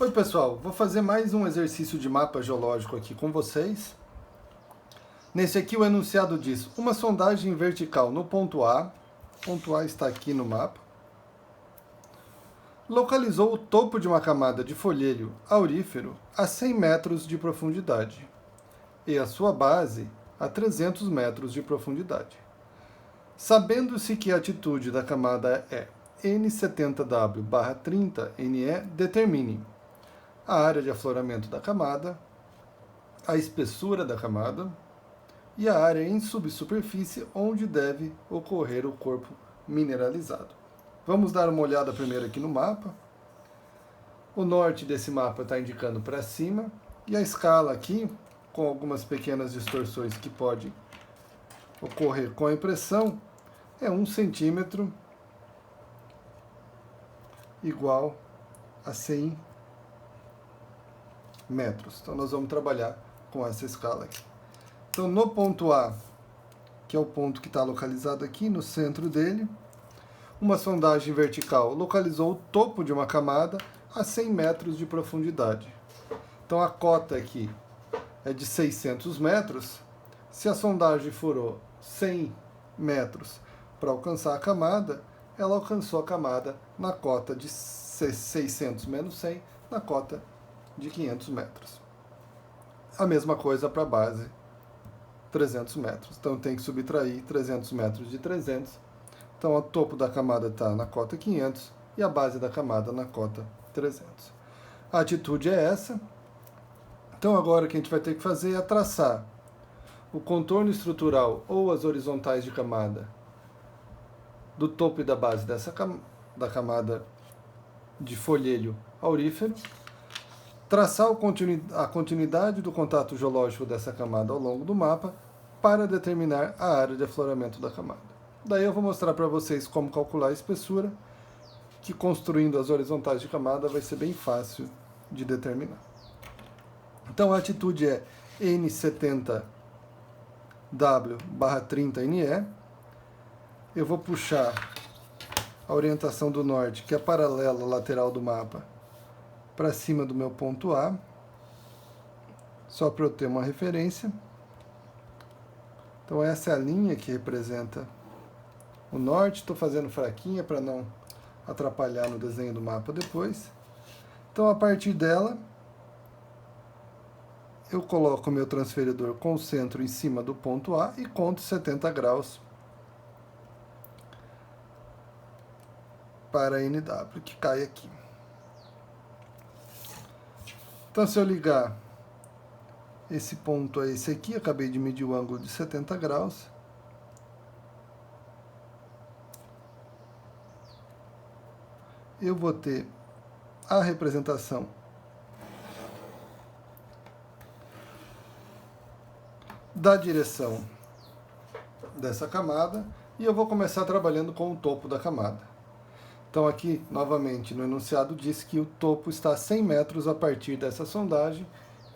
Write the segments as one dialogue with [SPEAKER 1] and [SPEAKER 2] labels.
[SPEAKER 1] Oi pessoal, vou fazer mais um exercício de mapa geológico aqui com vocês. Nesse aqui o enunciado diz: uma sondagem vertical no ponto A está aqui no mapa, localizou o topo de uma camada de folhelo aurífero a 100 metros de profundidade e a sua base a 300 metros de profundidade. Sabendo-se que a altitude da camada é N70W/30 NE, determine a área de afloramento da camada, a espessura da camada e a área em subsuperfície onde deve ocorrer o corpo mineralizado. Vamos dar uma olhada primeiro aqui no mapa. O norte desse mapa está indicando para cima e a escala aqui, com algumas pequenas distorções que pode ocorrer com a impressão, é 1 centímetro igual a 100 metros. Então nós vamos trabalhar com essa escala aqui. Então no ponto A, que é o ponto que está localizado aqui no centro dele, uma sondagem vertical localizou o topo de uma camada a 100 metros de profundidade. Então a cota aqui é de 600 metros. Se a sondagem furou 100 metros para alcançar a camada, ela alcançou a camada na cota de 600 menos 100, na cota de 500 metros. A mesma coisa para a base, 300 metros. Então tem que subtrair 300 metros de 300. Então o topo da camada está na cota 500 e a base da camada na cota 300. A atitude é essa. Então agora o que a gente vai ter que fazer é traçar o contorno estrutural ou as horizontais de camada do topo e da base da camada de folhelo aurífero, traçar a continuidade do contato geológico dessa camada ao longo do mapa para determinar a área de afloramento da camada. Daí eu vou mostrar para vocês como calcular a espessura, que construindo as horizontais de camada vai ser bem fácil de determinar. Então a atitude é N70W/30 NE. Eu vou puxar a orientação do norte, que é paralela à lateral do mapa, para cima do meu ponto A, só para eu ter uma referência. Então essa é a linha que representa o norte. Estou fazendo fraquinha para não atrapalhar no desenho do mapa depois. Então a partir dela, eu coloco o meu transferidor com o centro em cima do ponto A e conto 70 graus para NW, que cai aqui. Então, se eu ligar esse ponto a esse aqui, acabei de medir o ângulo de 70 graus. Eu vou ter a representação da direção dessa camada e eu vou começar trabalhando com o topo da camada. Então aqui, novamente, no enunciado diz que o topo está a 100 metros a partir dessa sondagem.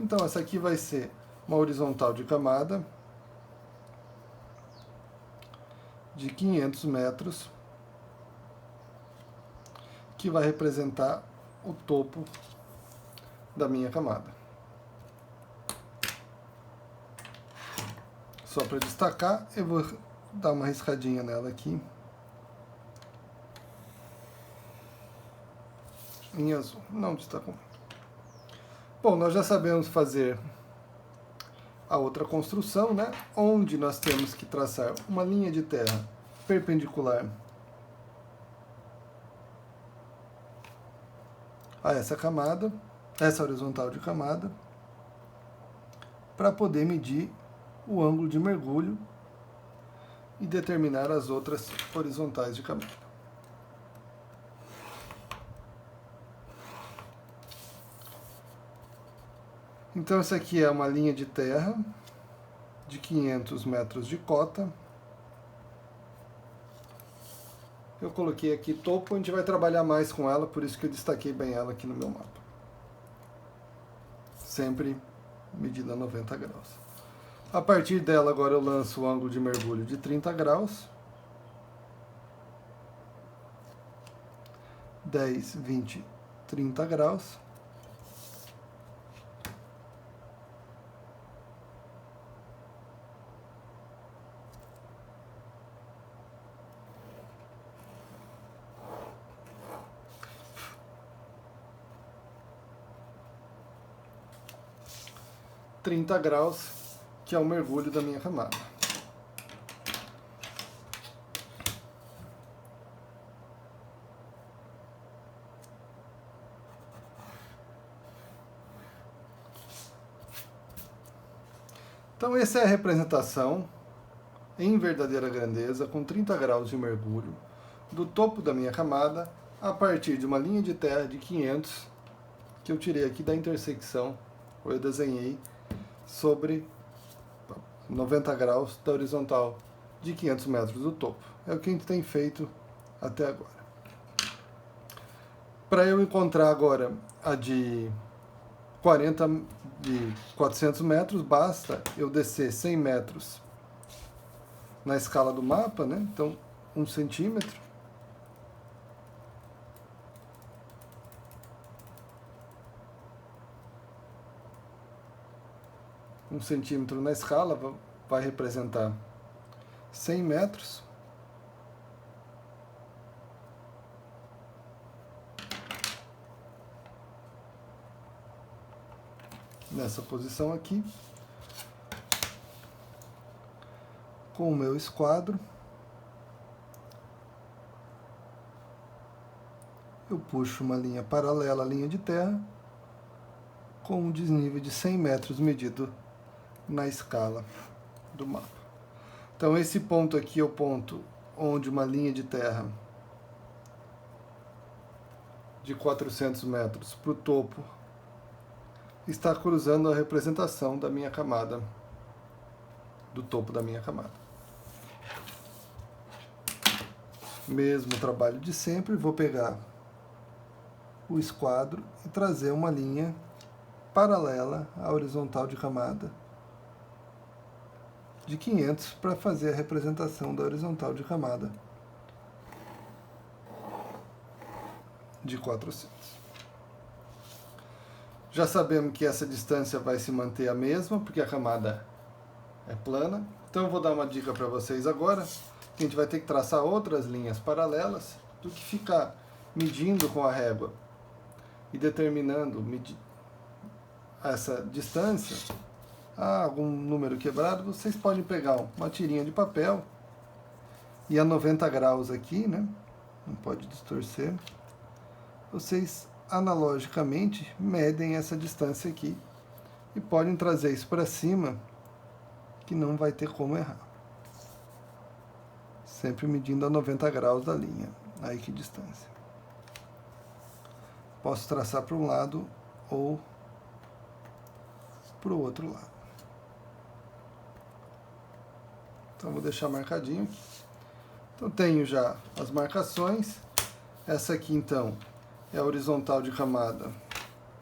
[SPEAKER 1] Então essa aqui vai ser uma horizontal de camada de 500 metros, que vai representar o topo da minha camada. Só para destacar, eu vou dar uma riscadinha nela aqui, em azul, não destacou. Bom, nós já sabemos fazer a outra construção, né? Onde nós temos que traçar uma linha de terra perpendicular a essa camada, essa horizontal de camada, para poder medir o ângulo de mergulho e determinar as outras horizontais de camada. Então essa aqui é uma linha de terra de 500 metros de cota. Eu coloquei aqui topo, a gente vai trabalhar mais com ela, por isso que eu destaquei bem ela aqui no meu mapa. Sempre medida 90 graus. A partir dela agora eu lanço o ângulo de mergulho de 30 graus. 10, 20, 30 graus. 30 graus, que é o mergulho da minha camada. Então essa é a representação em verdadeira grandeza, com 30 graus de mergulho, do topo da minha camada, a partir de uma linha de terra de 500, que eu tirei aqui da intersecção, ou eu desenhei, sobre 90 graus da horizontal de 500 metros do topo. É o que a gente tem feito até agora. Para eu encontrar agora a de 400 metros, basta eu descer 100 metros na escala do mapa, né? Então, 1 centímetro. Um centímetro na escala vai representar 100 metros. Nessa posição aqui, com o meu esquadro, eu puxo uma linha paralela à linha de terra, com um desnível de 100 metros medido na escala do mapa. Então esse ponto aqui é o ponto onde uma linha de terra de 400 metros para o topo está cruzando a representação da minha camada, do topo da minha camada. Mesmo trabalho de sempre, vou pegar o esquadro e trazer uma linha paralela à horizontal de camada de 500 para fazer a representação da horizontal de camada de 400. Já sabemos que essa distância vai se manter a mesma, porque a camada é plana. Então eu vou dar uma dica para vocês agora, que a gente vai ter que traçar outras linhas paralelas do que ficar medindo com a régua e determinando essa distância a algum número quebrado. Vocês podem pegar uma tirinha de papel e a 90 graus aqui, né? Não pode distorcer. Vocês analogicamente medem essa distância aqui e podem trazer isso para cima, que não vai ter como errar. Sempre medindo a 90 graus da linha. Aí que distância. Posso traçar para um lado ou para o outro lado. Então vou deixar marcadinho aqui. Então tenho já as marcações. Essa aqui então é a horizontal de camada.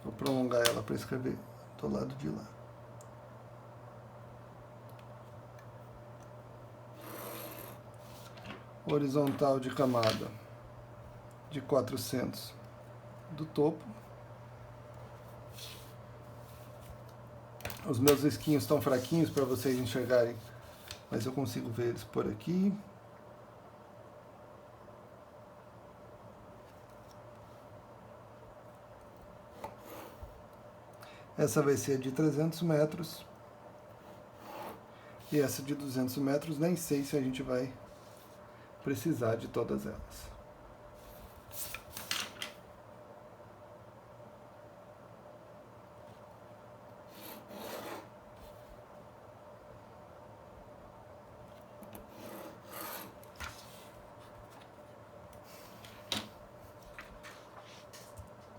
[SPEAKER 1] Vou prolongar ela para escrever do lado de lá. Horizontal de camada de 400 do topo. Os meus risquinhos estão fraquinhos para vocês enxergarem, mas eu consigo ver eles por aqui. Essa vai ser a de 300 metros. E essa de 200 metros, nem sei se a gente vai precisar de todas elas.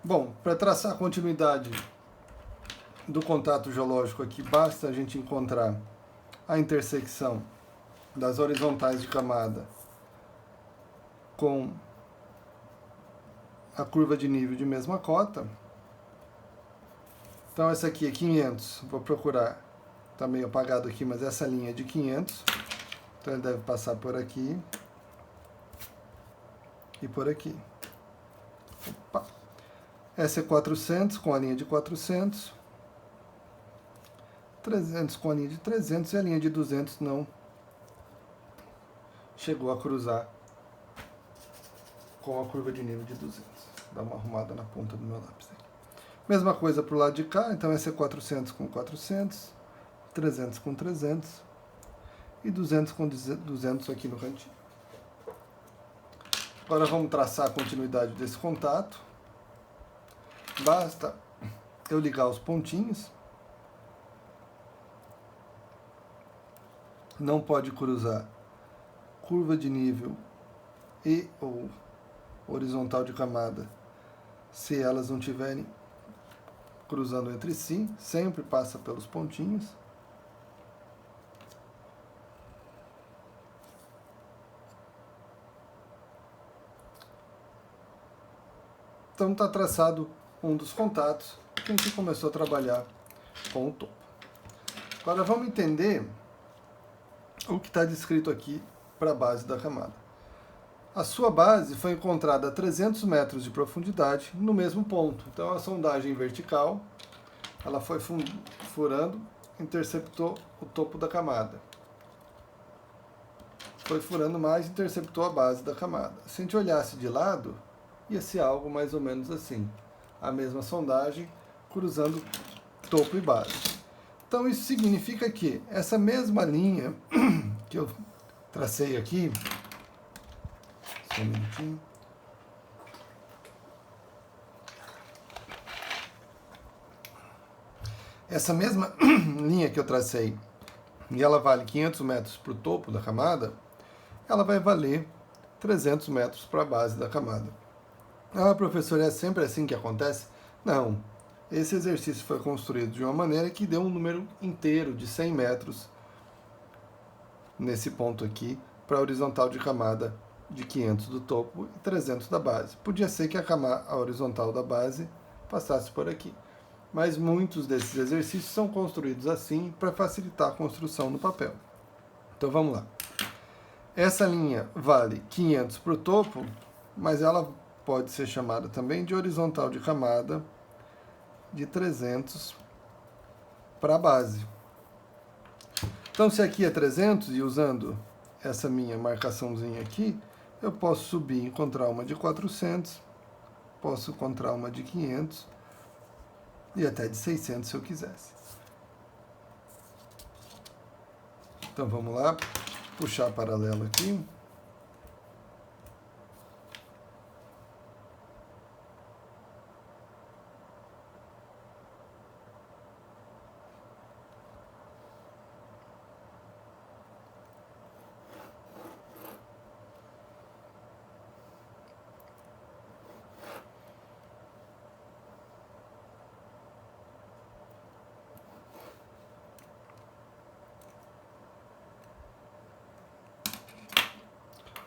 [SPEAKER 1] Bom, para traçar a continuidade do contato geológico aqui, basta a gente encontrar a intersecção das horizontais de camada com a curva de nível de mesma cota. Então essa aqui é 500, vou procurar, está meio apagado aqui, mas essa linha é de 500, então ele deve passar por aqui e por aqui. Opa. Essa é 400 com a linha de 400, 300 com a linha de 300 e a linha de 200 não chegou a cruzar com a curva de nível de 200. Dá uma arrumada na ponta do meu lápis aqui. Mesma coisa para o lado de cá, então vai ser 400 com 400, 300 com 300 e 200 com 200 aqui no cantinho. Agora vamos traçar a continuidade desse contato. Basta eu ligar os pontinhos. Não pode cruzar curva de nível e ou horizontal de camada se elas não estiverem cruzando entre si, sempre passa pelos pontinhos. Então está traçado um dos contatos que a gente começou a trabalhar com o topo. Agora vamos entender o que está descrito aqui para a base da camada. A sua base foi encontrada a 300 metros de profundidade no mesmo ponto. Então a sondagem vertical, ela foi furando, interceptou o topo da camada. Foi furando mais, interceptou a base da camada. Se a gente olhasse de lado, ia ser algo mais ou menos assim. A mesma sondagem cruzando topo e base. Então isso significa que essa mesma linha que eu tracei aqui, só um minutinho. Essa mesma linha que eu tracei, e ela vale 500 metros para o topo da camada, ela vai valer 300 metros para a base da camada. Ah, professor, é sempre assim que acontece? Não. Esse exercício foi construído de uma maneira que deu um número inteiro de 100 metros nesse ponto aqui para a horizontal de camada de 500 do topo e 300 da base. Podia ser que a horizontal da base passasse por aqui. Mas muitos desses exercícios são construídos assim para facilitar a construção no papel. Então vamos lá. Essa linha vale 500 para o topo, mas ela pode ser chamada também de horizontal de camada de 300 para a base. Então se aqui é 300 e usando essa minha marcaçãozinha aqui, eu posso subir e encontrar uma de 400, posso encontrar uma de 500 e até de 600 se eu quisesse. Então vamos lá, puxar paralelo aqui.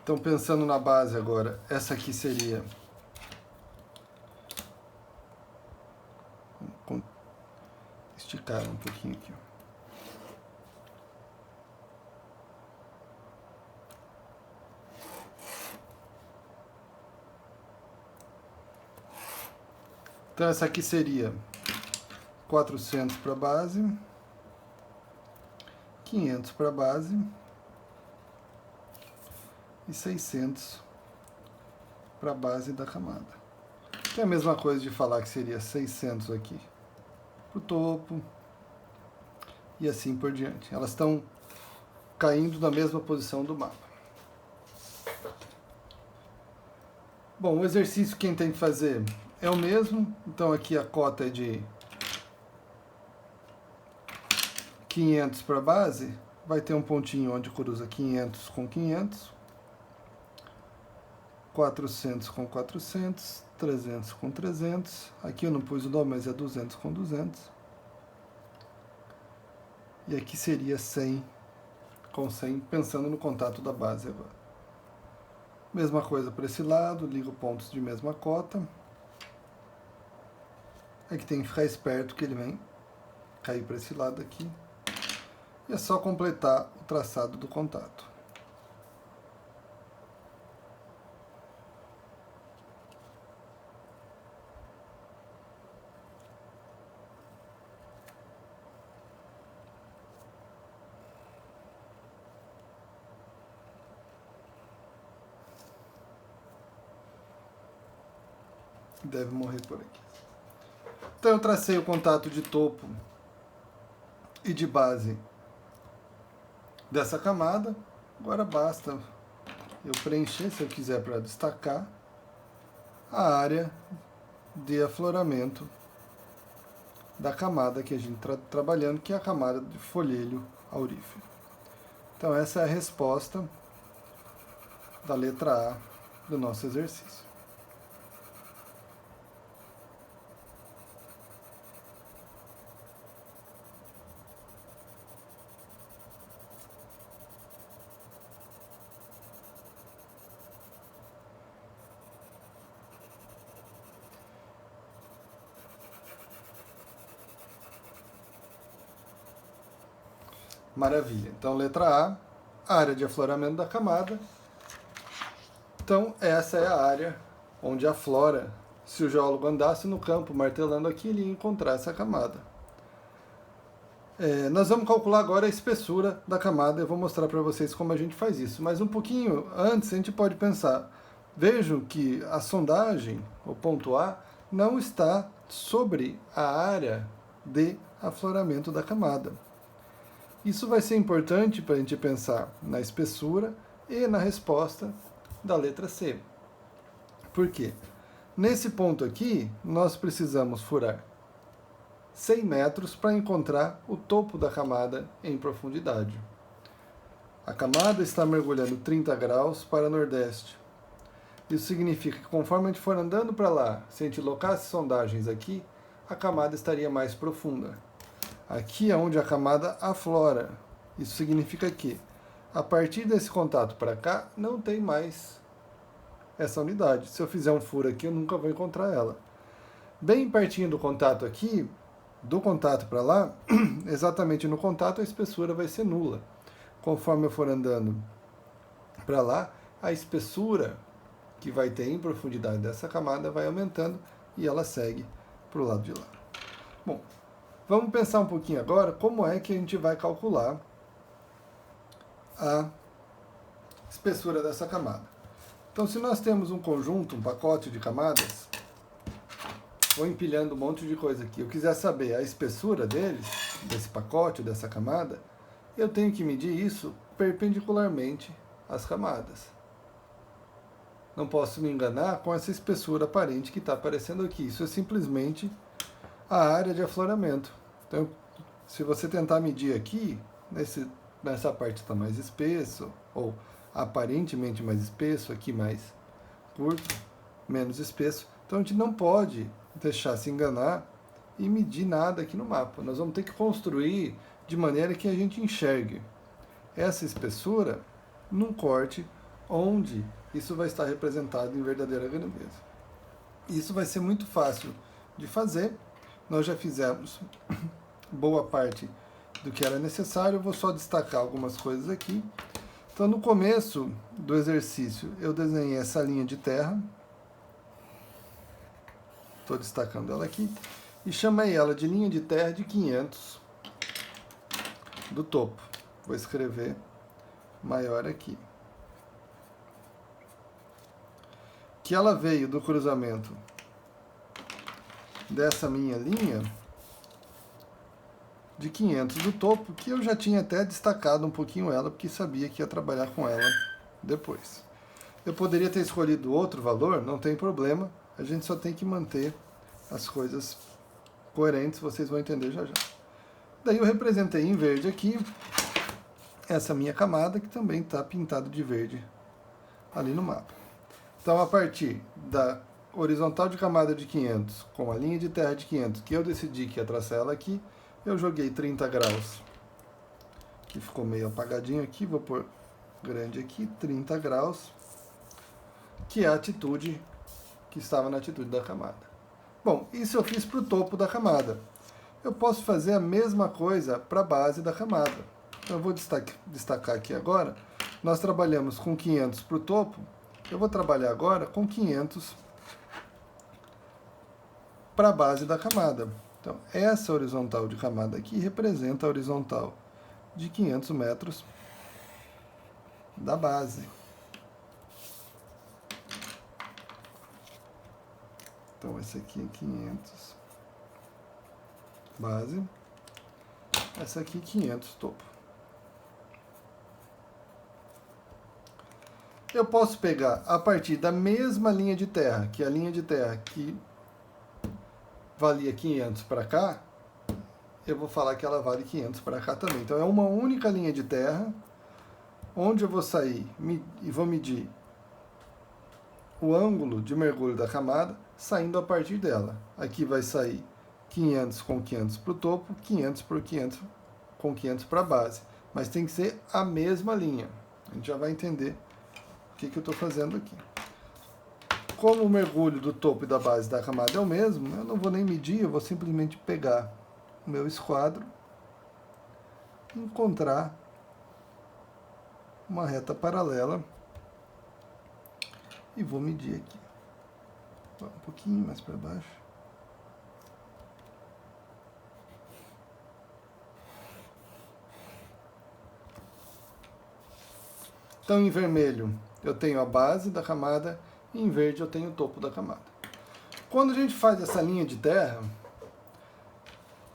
[SPEAKER 1] Então, pensando na base agora, essa aqui seria... Vou esticar um pouquinho aqui. Então, essa aqui seria 400 para a base, 500 para a base e 600 para a base da camada. Que é a mesma coisa de falar que seria 600 aqui para o topo e assim por diante. Elas estão caindo na mesma posição do mapa. Bom, o exercício quem tem que fazer é o mesmo. Então aqui a cota é de 500 para a base. Vai ter um pontinho onde cruza 500 com 500. 400 com 400, 300 com 300, aqui eu não pus o nome, mas é 200 com 200, e aqui seria 100 com 100, pensando no contato da base agora. Mesma coisa para esse lado, ligo pontos de mesma cota, é que tem que ficar esperto que ele vem cair para esse lado aqui, e é só completar o traçado do contato. Deve morrer por aqui. Então eu tracei o contato de topo e de base dessa camada. Agora basta eu preencher, se eu quiser, para destacar a área de afloramento da camada que a gente está trabalhando, que é a camada de folhelo aurífero. Então essa é a resposta da letra A do nosso exercício. Maravilha. Então, letra A, área de afloramento da camada. Então, essa é a área onde aflora. Se o geólogo andasse no campo martelando aqui, ele ia encontrar essa camada. Nós vamos calcular agora a espessura da camada. Eu vou mostrar para vocês como a gente faz isso. Mas um pouquinho antes, a gente pode pensar. Vejam que a sondagem, o ponto A, não está sobre a área de afloramento da camada. Isso vai ser importante para a gente pensar na espessura e na resposta da letra C. Por quê? Nesse ponto aqui, nós precisamos furar 100 metros para encontrar o topo da camada em profundidade. A camada está mergulhando 30 graus para nordeste. Isso significa que conforme a gente for andando para lá, se a gente locasse sondagens aqui, a camada estaria mais profunda. Aqui é onde a camada aflora. Isso significa que, a partir desse contato para cá, não tem mais essa unidade. Se eu fizer um furo aqui, eu nunca vou encontrar ela. Bem pertinho do contato aqui, do contato para lá, exatamente no contato, a espessura vai ser nula. Conforme eu for andando para lá, a espessura que vai ter em profundidade dessa camada vai aumentando e ela segue para o lado de lá. Bom, vamos pensar um pouquinho agora como é que a gente vai calcular a espessura dessa camada. Então, se nós temos um conjunto, um pacote de camadas, vou empilhando um monte de coisa aqui. Eu quiser saber a espessura deles, desse pacote, dessa camada, eu tenho que medir isso perpendicularmente às camadas. Não posso me enganar com essa espessura aparente que está aparecendo aqui. Isso é simplesmente a área de afloramento. Então, se você tentar medir aqui, nessa parte está mais espesso, ou aparentemente mais espesso, aqui mais curto, menos espesso. Então, a gente não pode deixar se enganar e medir nada aqui no mapa. Nós vamos ter que construir de maneira que a gente enxergue essa espessura num corte onde isso vai estar representado em verdadeira grandeza. Isso vai ser muito fácil de fazer. Nós já fizemos boa parte do que era necessário. Eu vou só destacar algumas coisas aqui. Então, no começo do exercício, eu desenhei essa linha de terra. Estou destacando ela aqui. E chamei ela de linha de terra de 500 do topo. Vou escrever maior aqui. Que ela veio do cruzamento dessa minha linha de 500 do topo, que eu já tinha até destacado um pouquinho ela, porque sabia que ia trabalhar com ela depois. Eu poderia ter escolhido outro valor, não tem problema, a gente só tem que manter as coisas coerentes, vocês vão entender já já. Daí eu representei em verde aqui essa minha camada, que também está pintada de verde ali no mapa. Então, a partir da horizontal de camada de 500 com a linha de terra de 500, que eu decidi que ia traçar ela aqui, eu joguei 30 graus, que ficou meio apagadinho aqui, vou pôr grande aqui, 30 graus, que é a atitude que estava na atitude da camada. Bom, isso eu fiz para o topo da camada. Eu posso fazer a mesma coisa para a base da camada. Então, eu vou destacar aqui agora, nós trabalhamos com 500 para o topo, eu vou trabalhar agora com 500 para a base da camada. Então, essa horizontal de camada aqui representa a horizontal de 500 metros da base. Então, esse aqui é 500. base. Essa aqui 500 topo. Eu posso pegar a partir da mesma linha de terra, que é a linha de terra que valia 500 para cá, eu vou falar que ela vale 500 para cá também. Então é uma única linha de terra, onde eu vou sair e vou medir o ângulo de mergulho da camada, saindo a partir dela. Aqui vai sair 500 com 500 para o topo, 500 por 500 com 500 para a base. Mas tem que ser a mesma linha. A gente já vai entender o que eu estou fazendo aqui. Como o mergulho do topo e da base da camada é o mesmo, eu não vou nem medir, eu vou simplesmente pegar o meu esquadro, encontrar uma reta paralela e vou medir aqui. Um pouquinho mais para baixo. Então, em vermelho, eu tenho a base da camada e em verde eu tenho o topo da camada. Quando a gente faz essa linha de terra,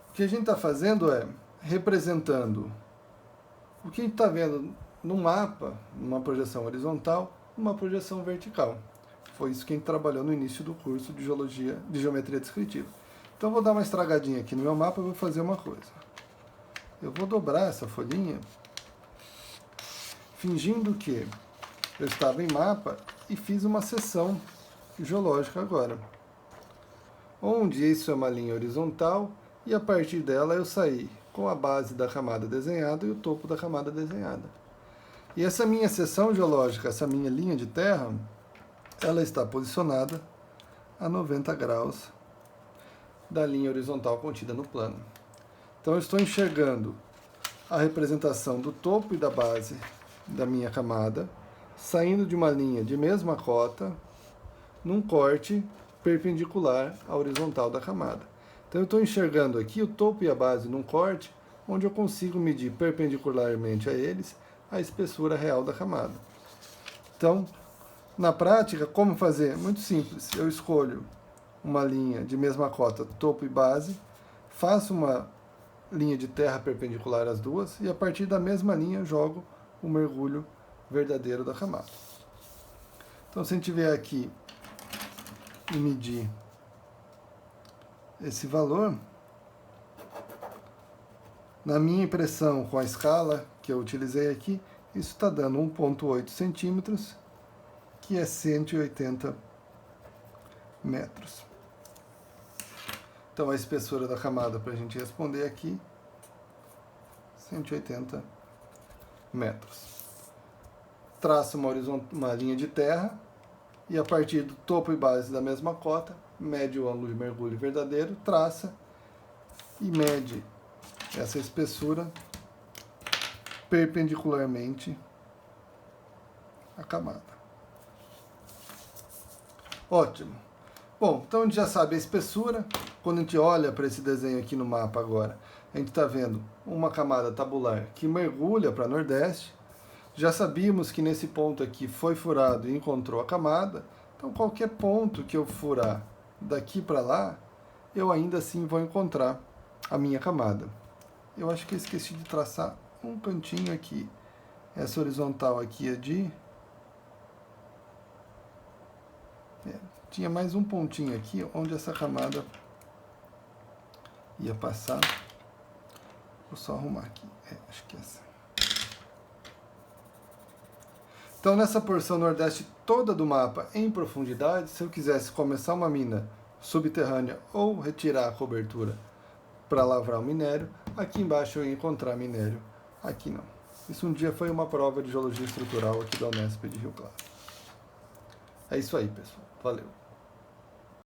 [SPEAKER 1] o que a gente está fazendo é representando o que a gente está vendo no mapa, numa projeção horizontal, numa projeção vertical. Foi isso que a gente trabalhou no início do curso de geometria descritiva. Então, eu vou dar uma estragadinha aqui no meu mapa e vou fazer uma coisa. Eu vou dobrar essa folhinha, fingindo que eu estava em mapa e fiz uma seção geológica agora, onde isso é uma linha horizontal e a partir dela eu saí com a base da camada desenhada e o topo da camada desenhada. E essa minha seção geológica, essa minha linha de terra, ela está posicionada a 90 graus da linha horizontal contida no plano. Então eu estou enxergando a representação do topo e da base da minha camada, saindo de uma linha de mesma cota, num corte perpendicular à horizontal da camada. Então eu estou enxergando aqui o topo e a base num corte, onde eu consigo medir perpendicularmente a eles a espessura real da camada. Então, na prática, como fazer? Muito simples. Eu escolho uma linha de mesma cota, topo e base, faço uma linha de terra perpendicular às duas e a partir da mesma linha jogo o mergulho verdadeiro da camada. Então, se a gente vier aqui e medir esse valor, na minha impressão com a escala que eu utilizei aqui, isso está dando 1,8 centímetros, que é 180 metros. Então, a espessura da camada, para a gente responder aqui, 180 metros. Traça uma linha de terra e a partir do topo e base da mesma cota, mede o ângulo de mergulho verdadeiro, traça e mede essa espessura perpendicularmente à camada. Ótimo. Bom, então a gente já sabe a espessura. Quando a gente olha para esse desenho aqui no mapa agora, a gente está vendo uma camada tabular que mergulha para nordeste. Já sabíamos que nesse ponto aqui foi furado e encontrou a camada. Então, qualquer ponto que eu furar daqui para lá, eu ainda assim vou encontrar a minha camada. Eu acho que eu esqueci de traçar um cantinho aqui. Essa horizontal aqui é de... tinha mais um pontinho aqui onde essa camada ia passar. Vou só arrumar aqui. Acho que é essa. Então, nessa porção nordeste toda do mapa em profundidade, se eu quisesse começar uma mina subterrânea ou retirar a cobertura para lavrar o minério, aqui embaixo eu ia encontrar minério, aqui não. Isso um dia foi uma prova de geologia estrutural aqui da Unesp de Rio Claro. É isso aí, pessoal. Valeu.